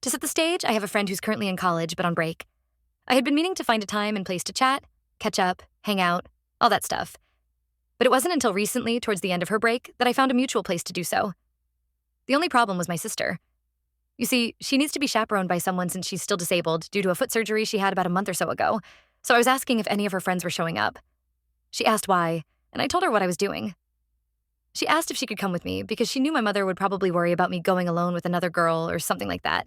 To set the stage, I have a friend who's currently in college but on break. I had been meaning to find a time and place to chat, catch up, hang out, all that stuff. But it wasn't until recently, towards the end of her break, that I found a mutual place to do so. The only problem was my sister. You see, she needs to be chaperoned by someone since she's still disabled due to a foot surgery she had about a month or so ago, so I was asking if any of her friends were showing up. She asked why, and I told her what I was doing. She asked if she could come with me because she knew my mother would probably worry about me going alone with another girl or something like that.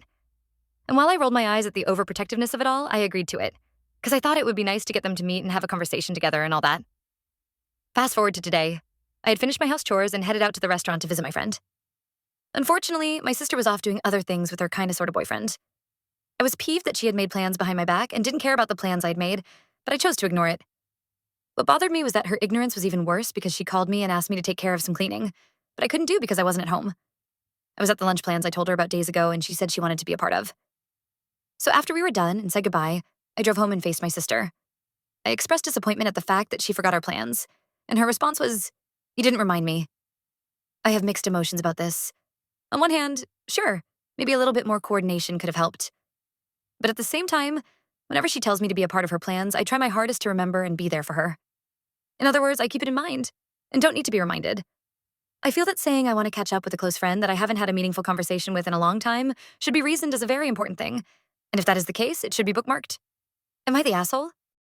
And while I rolled my eyes at the overprotectiveness of it all, I agreed to it, because I thought it would be nice to get them to meet and have a conversation together and all that. Fast forward to today. I had finished my house chores and headed out to the restaurant to visit my friend. Unfortunately, my sister was off doing other things with her kinda-sorta boyfriend. I was peeved that she had made plans behind my back and didn't care about the plans I'd made, but I chose to ignore it. What bothered me was that her ignorance was even worse because she called me and asked me to take care of some cleaning, but I couldn't do because I wasn't at home. I was at the lunch plans I told her about days ago and she said she wanted to be a part of. So after we were done and said goodbye, I drove home and faced my sister. I expressed disappointment at the fact that she forgot our plans, and her response was, "You didn't remind me." I have mixed emotions about this. On one hand, sure, maybe a little bit more coordination could have helped. But at the same time, whenever she tells me to be a part of her plans, I try my hardest to remember and be there for her. In other words, I keep it in mind and don't need to be reminded. I feel that saying I want to catch up with a close friend that I haven't had a meaningful conversation with in a long time should be reasoned as a very important thing. And if that is the case, it should be bookmarked. Am I the asshole?